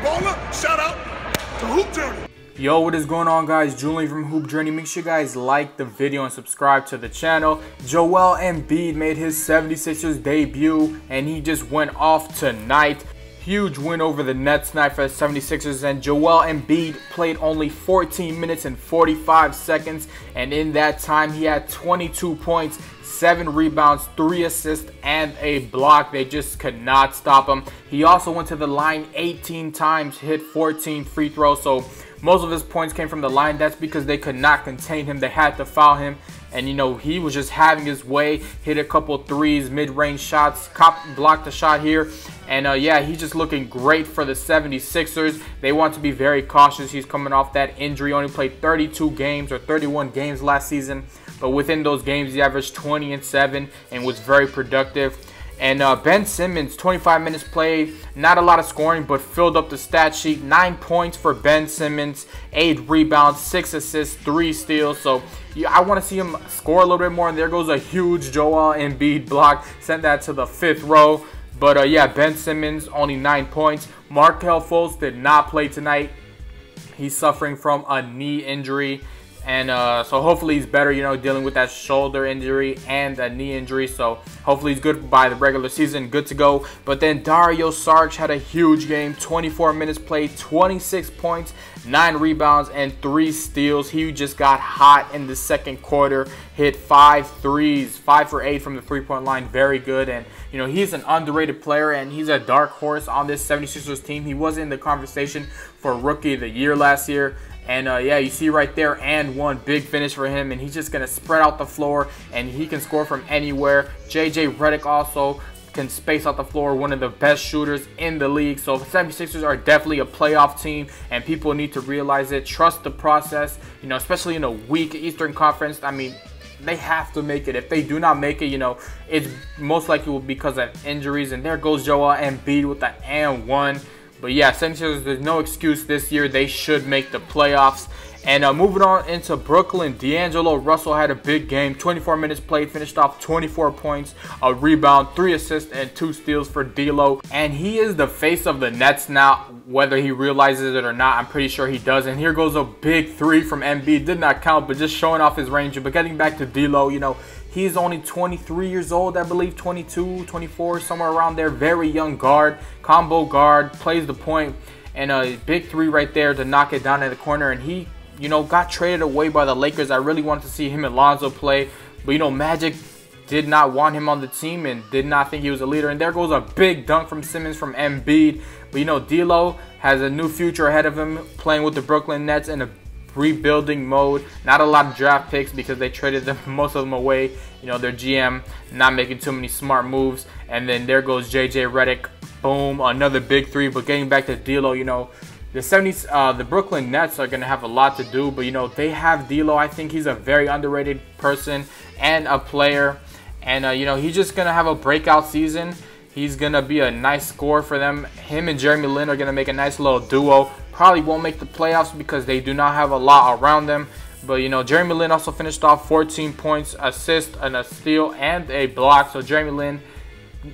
baller. Shout out to Hoop Journey. Yo, what is going on, guys? Julian from Hoop Journey. Make sure you guys like the video and subscribe to the channel. Joel Embiid made his 76ers debut and he just went off tonight. Huge win over the Nets tonight for the 76ers, and Joel Embiid played only 14 minutes and 45 seconds, and in that time he had 22 points, 7 rebounds, 3 assists, and a block. They just could not stop him. He also went to the line 18 times, hit 14 free throws, so most of his points came from the line. That's because they could not contain him. They had to foul him. And, you know, he was just having his way, hit a couple threes, mid-range shots, blocked a shot here. And, yeah, he's just looking great for the 76ers. They want to be very cautious. He's coming off that injury. Only played 32 games or 31 games last season. But within those games, he averaged 20 and 7 and was very productive. And Ben Simmons, 25 minutes played, not a lot of scoring, but filled up the stat sheet. 9 points for Ben Simmons, 8 rebounds, 6 assists, 3 steals. So yeah, I want to see him score a little bit more. And there goes a huge Joel Embiid block. Sent that to the 5th row. But yeah, Ben Simmons, only 9 points. Markelle Fultz did not play tonight. He's suffering from a knee injury. And so hopefully he's better, you know, dealing with that shoulder injury and a knee injury. So hopefully he's good by the regular season, good to go. But then Dario Saric had a huge game, 24 minutes played, 26 points, 9 rebounds, and 3 steals. He just got hot in the second quarter, hit 5 threes, 5 for 8 from the three-point line, very good. And, you know, he's an underrated player, and he's a dark horse on this 76ers team. He was in the conversation for Rookie of the Year last year. And yeah, you see right there, and one big finish for him, and he's just going to spread out the floor, and he can score from anywhere. JJ Redick also can space out the floor, one of the best shooters in the league. So the 76ers are definitely a playoff team, and people need to realize it. Trust the process, you know, especially in a weak Eastern Conference. I mean, they have to make it. If they do not make it, you know, it's most likely will be because of injuries. And there goes Joel Embiid with the and one. But yeah, 76ers, there's no excuse this year. They should make the playoffs. And moving on into Brooklyn, D'Angelo Russell had a big game. 24 minutes played, finished off 24 points, a rebound, 3 assists, and 2 steals for D'Lo. And he is the face of the Nets now, whether he realizes it or not. I'm pretty sure he does. And here goes a big 3 from Embiid. Did not count, but just showing off his range. But getting back to D'Lo, you know, he's only 23 years old, I believe, 22, 24, somewhere around there. Very young guard, combo guard, plays the point. And a big 3 right there to knock it down in the corner. And he, you know, got traded away by the Lakers. I really wanted to see him and Lonzo play. But, you know, Magic did not want him on the team and did not think he was a leader. And there goes a big dunk from Simmons from Embiid. But, you know, D'Lo has a new future ahead of him playing with the Brooklyn Nets in a rebuilding mode. Not a lot of draft picks because they traded them, most of them away. You know, their GM not making too many smart moves. And then there goes JJ Redick. Boom, another big 3. But getting back to D'Lo, you know, the Brooklyn Nets are going to have a lot to do. But, you know, they have D'Lo. I think he's a very underrated person and a player. And, you know, he's just going to have a breakout season. He's going to be a nice scorer for them. Him and Jeremy Lin are going to make a nice little duo. Probably won't make the playoffs because they do not have a lot around them. But, you know, Jeremy Lin also finished off 14 points, assist, and a steal, and a block. So, Jeremy Lin,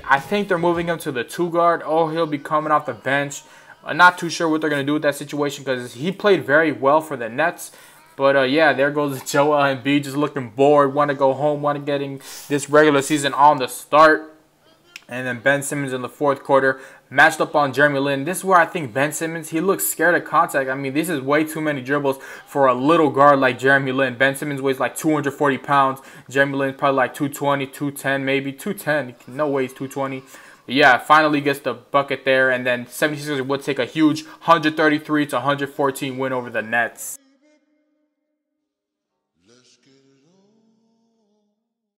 I think they're moving him to the 2 guard. Oh, he'll be coming off the bench. I'm not too sure what they're going to do with that situation because he played very well for the Nets. But, yeah, there goes Joel Embiid just looking bored, want to go home, want to getting this regular season on the start. And then Ben Simmons in the 4th quarter matched up on Jeremy Lin. This is where I think Ben Simmons, he looks scared of contact. I mean, this is way too many dribbles for a little guard like Jeremy Lin. Ben Simmons weighs like 240 pounds. Jeremy Lin's probably like 220, 210, maybe 210. No way he's 220. But yeah, finally gets the bucket there. And then 76ers would take a huge 133 to 114 win over the Nets.